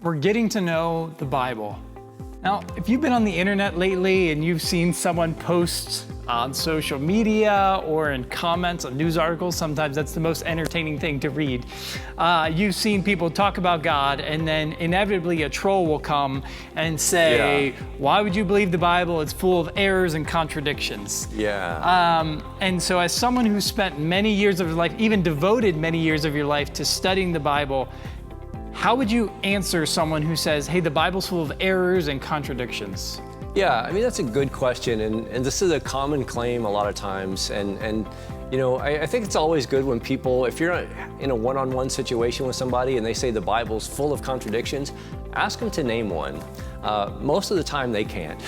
we're getting to know the Bible. Now, if you've been on the internet lately and you've seen someone post on social media or in comments on news articles, sometimes that's the most entertaining thing to read. You've seen people talk about God, and then inevitably a troll will come and say, why would you believe the Bible? It's full of errors and contradictions. And so as someone who spent many years of your life, even devoted many years of your life to studying the Bible, how would you answer someone who says, hey, the Bible's full of errors and contradictions? Yeah, I mean, that's a good question, and this is a common claim a lot of times, and you know, I think it's always good when people, if you're in a one-on-one situation with somebody and they say the Bible's full of contradictions, ask them to name one. Most of the time they can't.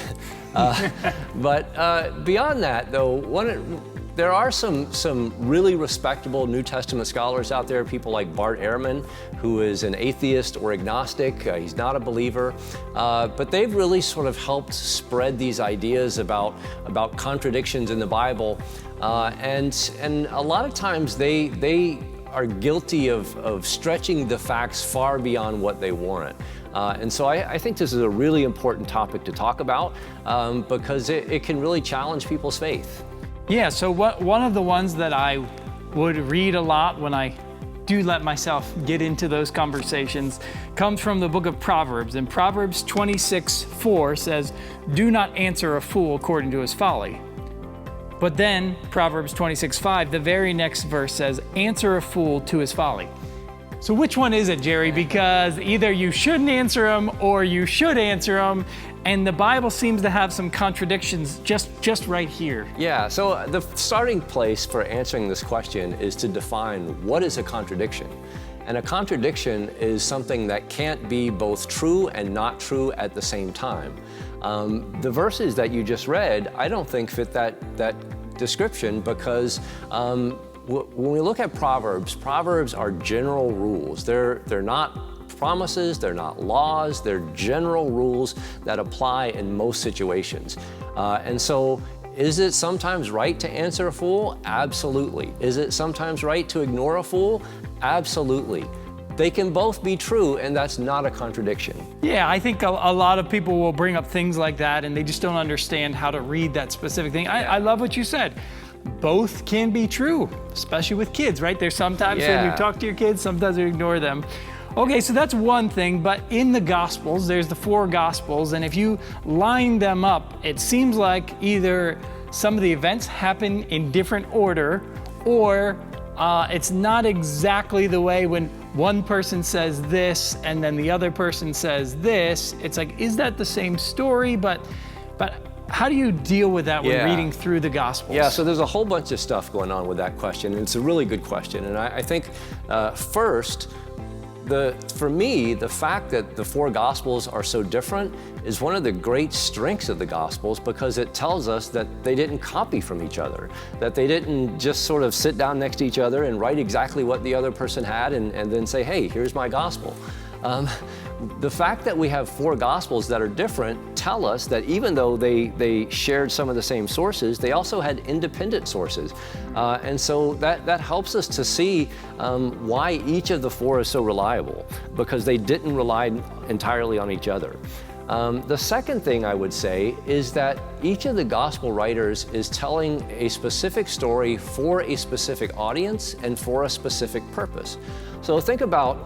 But beyond that, though, there are some really respectable New Testament scholars out there, people like Bart Ehrman, who is an atheist or agnostic. He's not a believer, but they've really sort of helped spread these ideas about contradictions in the Bible. And a lot of times they are guilty of stretching the facts far beyond what they warrant. And so I think this is a really important topic to talk about because it can really challenge people's faith. Yeah, so one of the ones that I would read a lot when I do let myself get into those conversations comes from the book of Proverbs. And Proverbs 26:4 says, do not answer a fool according to his folly. But then Proverbs 26:5, the very next verse says, answer a fool to his folly. So which one is it, Jerry? Because either you shouldn't answer him or you should answer him. And the Bible seems to have some contradictions just right here. Yeah, so the starting place for answering this question is to define what is a contradiction. And a contradiction is something that can't be both true and not true at the same time. The verses that you just read, I don't think fit that description because when we look at Proverbs are general rules. They're not promises, they're not laws, they're general rules that apply in most situations. And so, is it sometimes right to answer a fool? Absolutely. Is it sometimes right to ignore a fool? Absolutely. They can both be true, and that's not a contradiction. Yeah, I think a lot of people will bring up things like that, and they just don't understand how to read that specific thing. I love what you said. Both can be true, especially with kids, right? There's sometimes when you talk to your kids, sometimes you ignore them. Okay, so that's one thing, but in the Gospels, there's the 4 Gospels, and if you line them up, it seems like either some of the events happen in different order, or it's not exactly the way when one person says this and then the other person says this. It's like, is that the same story? But how do you deal with that when reading through the Gospels? Yeah, so there's a whole bunch of stuff going on with that question, and it's a really good question. And I think first, for me, the fact that the 4 Gospels are so different is one of the great strengths of the Gospels because it tells us that they didn't copy from each other, that they didn't just sort of sit down next to each other and write exactly what the other person had and then say, hey, here's my Gospel. The fact that we have 4 Gospels that are different tell us that even though they shared some of the same sources, they also had independent sources. And so that helps us to see why each of the 4 is so reliable, because they didn't rely entirely on each other. The second thing I would say is that each of the gospel writers is telling a specific story for a specific audience and for a specific purpose. So think about,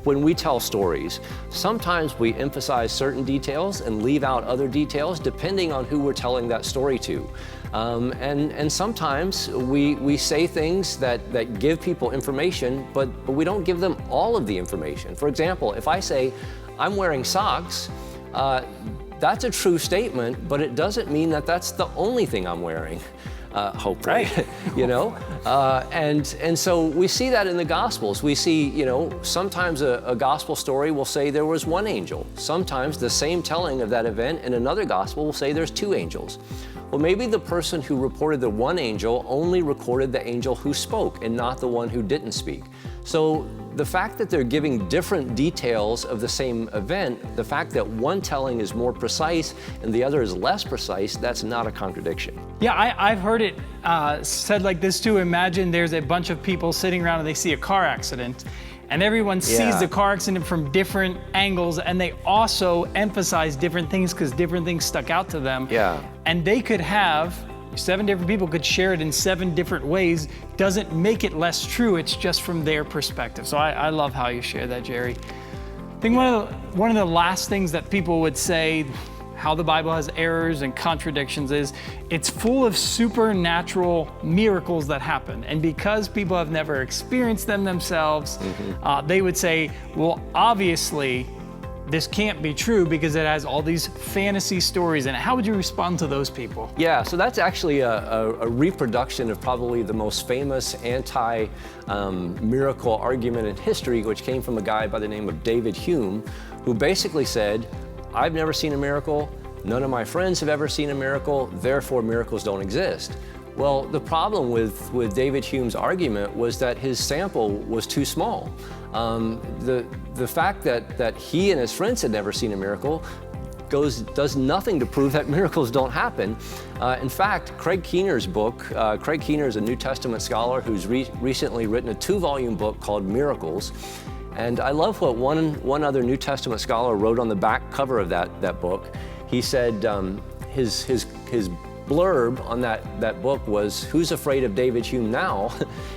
when we tell stories, sometimes we emphasize certain details and leave out other details depending on who we're telling that story to. And sometimes we say things that give people information, but we don't give them all of the information. For example, if I say, I'm wearing socks, that's a true statement, but it doesn't mean that that's the only thing I'm wearing. Hopefully, and so we see that in the Gospels. We see, sometimes a gospel story will say there was one angel. Sometimes the same telling of that event in another gospel will say there's 2 angels. Well, maybe the person who reported the one angel only recorded the angel who spoke and not the one who didn't speak. So the fact that they're giving different details of the same event, the fact that one telling is more precise and the other is less precise, that's not a contradiction. Yeah, I've heard it said like this too. Imagine there's a bunch of people sitting around and they see a car accident. and everyone sees the car accident from different angles, and they also emphasize different things because different things stuck out to them. Yeah. And they could have 7 different people could share it in 7 different ways. Doesn't make it less true. It's just from their perspective. So I love how you share that, Jerry. I think one of the last things that people would say, how the Bible has errors and contradictions, is it's full of supernatural miracles that happen. And because people have never experienced them themselves, they would say, well, obviously, this can't be true because it has all these fantasy stories in it. How would you respond to those people? Yeah, so that's actually a reproduction of probably the most famous anti-miracle argument in history, which came from a guy by the name of David Hume, who basically said, I've never seen a miracle, none of my friends have ever seen a miracle, therefore miracles don't exist. Well, the problem with David Hume's argument was that his sample was too small. The fact that he and his friends had never seen a miracle does nothing to prove that miracles don't happen. In fact, Craig Keener's book, Craig Keener is a New Testament scholar who's recently written a 2-volume book called Miracles. And I love what one other New Testament scholar wrote on the back cover of that book. He said his blurb on that book was, "Who's afraid of David Hume now?"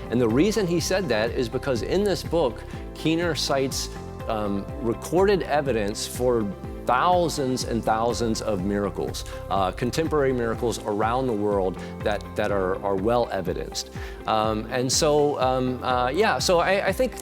And the reason he said that is because in this book, Keener cites recorded evidence for thousands and thousands of miracles, contemporary miracles around the world that are well evidenced. So I think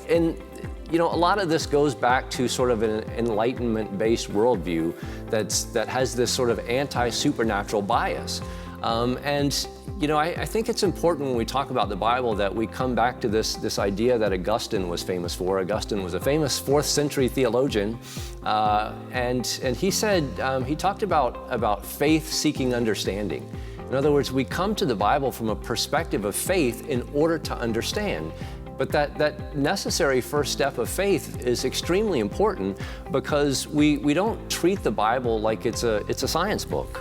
a lot of this goes back to sort of an Enlightenment-based worldview that has this sort of anti-supernatural bias. I think it's important when we talk about the Bible that we come back to this idea that Augustine was famous for. Augustine was a famous 4th century theologian, and he said, he talked about faith seeking understanding. In other words, we come to the Bible from a perspective of faith in order to understand. But that necessary first step of faith is extremely important because we don't treat the Bible like it's a science book.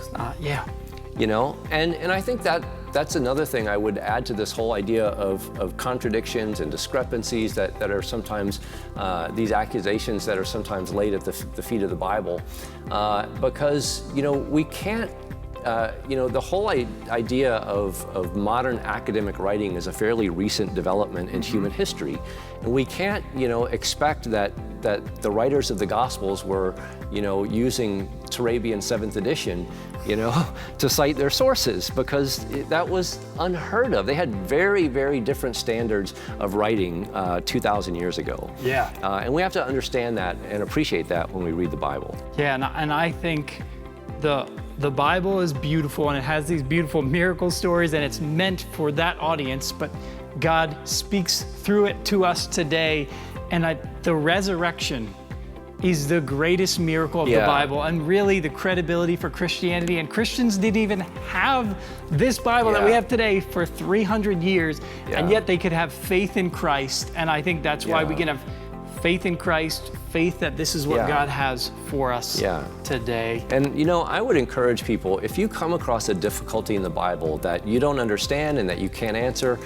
And I think that's another thing I would add to this whole idea of contradictions and discrepancies that are sometimes, these accusations that are sometimes laid at the feet of the Bible. Because, we can't, the whole idea of modern academic writing is a fairly recent development in human history. And we can't, expect that the writers of the Gospels were, using Turabian 7th edition, to cite their sources, because that was unheard of. They had very, very different standards of writing 2,000 years ago. Yeah. And we have to understand that and appreciate that when we read the Bible. Yeah, and I think the Bible is beautiful and it has these beautiful miracle stories and it's meant for that audience, but God speaks through it to us today. And the resurrection is the greatest miracle of the Bible and really the credibility for Christianity. And Christians didn't even have this Bible that we have today for 300 years, and yet they could have faith in Christ. And I think that's why we can have faith in Christ, faith that this is what God has for us today. And I would encourage people, if you come across a difficulty in the Bible that you don't understand and that you can't answer,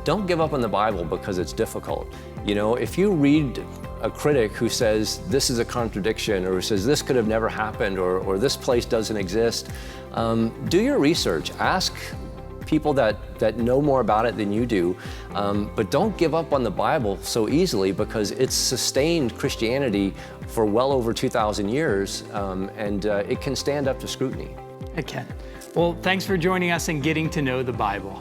don't give up on the Bible because it's difficult. If you read a critic who says this is a contradiction, or who says this could have never happened, or this place doesn't exist, do your research. Ask people that know more about it than you do, but don't give up on the Bible so easily, because it's sustained Christianity for well over 2,000 years, and it can stand up to scrutiny. It can. Well, thanks for joining us in Getting to Know the Bible.